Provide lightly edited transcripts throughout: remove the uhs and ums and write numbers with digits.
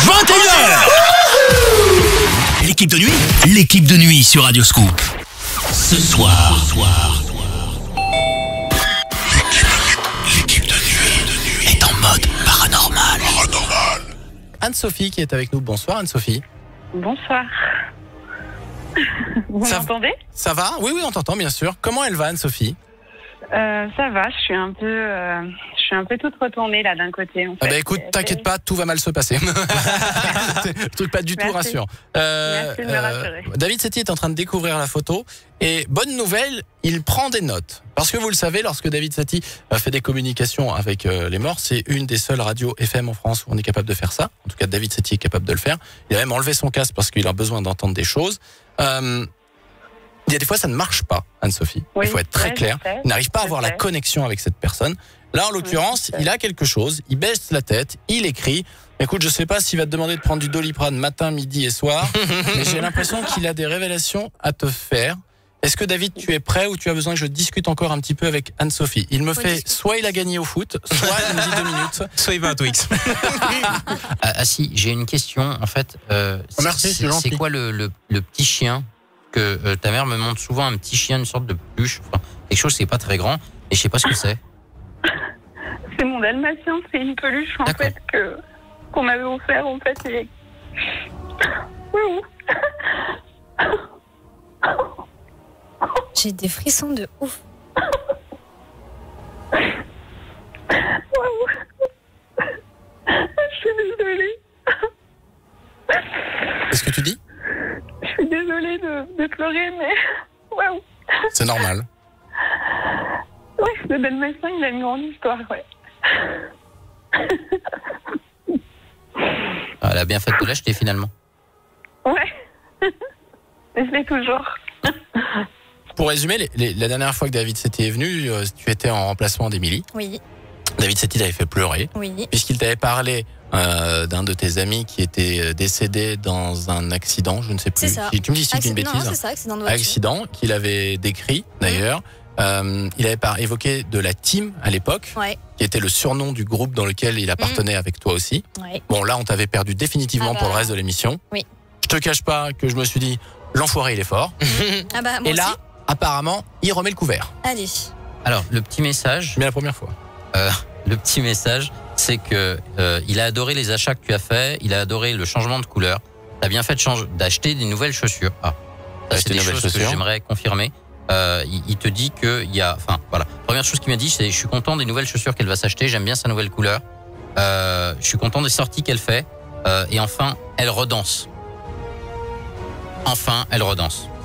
21h. L'équipe de nuit sur Radio Scoop. Ce soir. L'équipe de nuit est en mode paranormal. Anne-Sophie qui est avec nous. Bonsoir Anne-Sophie. Bonsoir. Vous m'entendez ? Ça va ? Oui, on t'entend bien sûr. Comment elle va Anne-Sophie ? Ça va, je suis un peu toute retournée là d'un côté. En fait. Écoute, t'inquiète pas, tout va mal se passer. Le truc pas du tout rassurant. Merci de me rassurer. David Setti est en train de découvrir la photo et bonne nouvelle, il prend des notes. Parce que vous le savez, lorsque David Setti fait des communications avec les morts, c'est une des seules radios FM en France où on est capable de faire ça. En tout cas, David Setti est capable de le faire. Il a même enlevé son casque parce qu'il a besoin d'entendre des choses. Il y a des fois, ça ne marche pas, Anne-Sophie. Oui, il faut être très clair. Il n'arrive pas à avoir la connexion avec cette personne. Là, en l'occurrence, il a quelque chose. Il baisse la tête, il écrit. Écoute, je sais pas s'il va te demander de prendre du Doliprane matin, midi et soir, mais j'ai l'impression qu'il a des révélations à te faire. Est-ce que David, tu es prêt ou tu as besoin que je discute encore un petit peu avec Anne-Sophie ? Il me fait soit il a gagné au foot, soit il me dit 2 minutes, soit il va à Twix. Si, j'ai une question. En fait, merci, c'est quoi le petit chien que ta mère me montre souvent, un petit chien, une sorte de peluche, enfin, quelque chose c'est pas très grand, et je sais pas ce que c'est. C'est mon dalmatien, c'est une peluche en fait qu'on m'avait offert en fait. Et... J'ai des frissons de ouf. Je suis désolée. Qu'est-ce que tu dis ? Je suis désolée de pleurer, mais waouh. C'est normal. Ouais, ce dalmatien, il a une grande histoire, ouais. Elle a bien fait de l'acheter finalement. Ouais. Je l'ai toujours. Pour résumer, la dernière fois que David Setti est venu, tu étais en remplacement d'Émilie. Oui. David Setti t'avait fait pleurer. Oui. Puisqu'il t'avait parlé d'un de tes amis qui était décédé dans un accident, je ne sais plus. C'est ça. Tu me dis si c'est une bêtise. Non, c'est ça, accident de voiture. Accident qu'il avait décrit d'ailleurs. Il avait évoqué de la team à l'époque, qui était le surnom du groupe dans lequel il appartenait avec toi aussi. Ouais. Bon, là, on t'avait perdu définitivement pour le reste de l'émission. Oui. Je te cache pas que je me suis dit, l'enfoiré, il est fort. Moi et là, aussi. apparemment, il remet le couvert. Allez. Alors, le petit message. Mais la première fois. Le petit message, c'est que il a adoré les achats que tu as fait, il a adoré le changement de couleur. T'as bien fait d'acheter des nouvelles chaussures. C'est des choses que j'aimerais confirmer. Il te dit que première chose qu'il m'a dit, c'est je suis content des nouvelles chaussures qu'elle va s'acheter, j'aime bien sa nouvelle couleur. Je suis content des sorties qu'elle fait. Et enfin, elle redanse.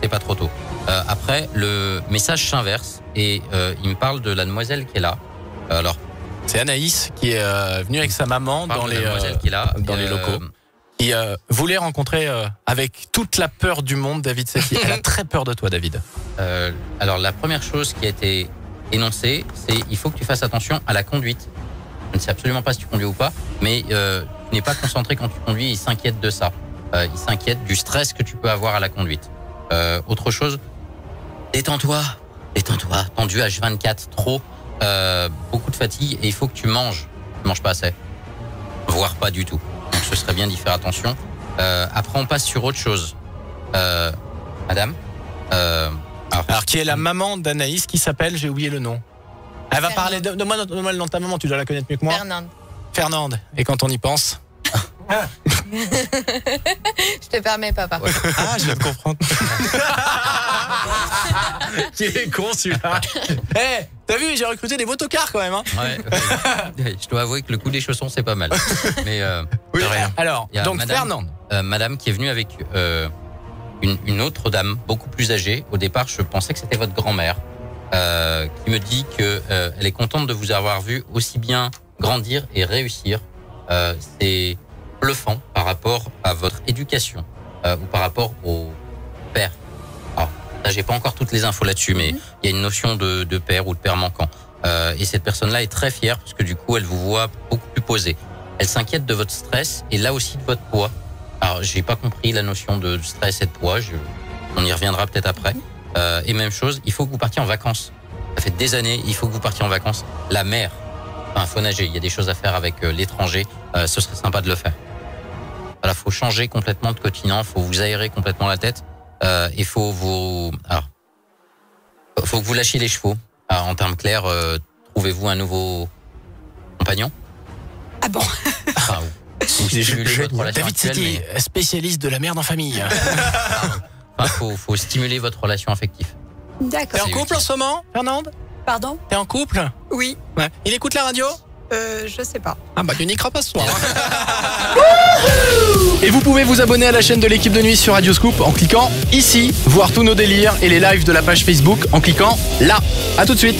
C'est pas trop tôt. Après, le message s'inverse et il me parle de la demoiselle qui est là. Alors, c'est Anaïs qui est venue avec sa maman dans les locaux. Qui voulait rencontrer avec toute la peur du monde David Setti. Elle a très peur de toi, David. Alors, la première chose qui a été énoncée, c'est il faut que tu fasses attention à la conduite. Je ne sais absolument pas si tu conduis ou pas, mais tu n'es pas concentré quand tu conduis, il s'inquiète de ça. Il s'inquiète du stress que tu peux avoir à la conduite. Autre chose, détends-toi, tendu H24, trop, beaucoup de fatigue et il faut que tu manges. Tu manges pas assez, voire pas du tout. Donc ce serait bien d'y faire attention. Après, on passe sur autre chose. Madame alors, qui est la maman d'Anaïs qui s'appelle, j'ai oublié le nom. Elle va parler de moi le nom de ta maman, tu dois la connaître mieux que moi. Fernande. Et quand on y pense. Je te permets, papa. Ouais. Je viens de comprendre. Qu'il est con celui-là. T'as vu, j'ai recruté des beaux tocards quand même. Hein. Ouais. Je dois avouer que le coup des chaussons, c'est pas mal. Mais oui, rien. Alors, donc madame, Fernande. Madame qui est venue avec une autre dame, beaucoup plus âgée. Au départ, je pensais que c'était votre grand-mère. Qui me dit que elle est contente de vous avoir vu aussi bien grandir et réussir. C'est bluffant par rapport à votre éducation ou par rapport au père. Alors, là, j'ai pas encore toutes les infos là-dessus, mais il y a une notion de père ou de père manquant. Et cette personne-là est très fière parce que du coup, elle vous voit beaucoup plus posée. Elle s'inquiète de votre stress et là aussi de votre poids. Alors, j'ai pas compris la notion de stress et de poids. On y reviendra peut-être après. Et même chose, il faut que vous partiez en vacances. Ça fait des années, il faut que vous partiez en vacances. La mer, faut nager. Il y a des choses à faire avec l'étranger. Ce serait sympa de le faire. Voilà, faut changer complètement de continent, faut vous aérer complètement la tête. Il faut que vous lâchiez les chevaux. En termes clairs, trouvez-vous un nouveau compagnon. Ah bon? Enfin, vous stimulez votre relation David actuelle, City, spécialiste de la merde en famille. faut stimuler votre relation affective. T'es D'accord. en C'est couple utile. en ce moment, Fernande? Pardon? T'es en couple? Oui. Ouais. Il écoute la radio? Je sais pas. Ah bah tu niqueras pas ce soir. Et vous pouvez vous abonner à la chaîne de l'équipe de nuit sur Radio Scoop en cliquant ici, voir tous nos délires et les lives de la page Facebook en cliquant là. À tout de suite.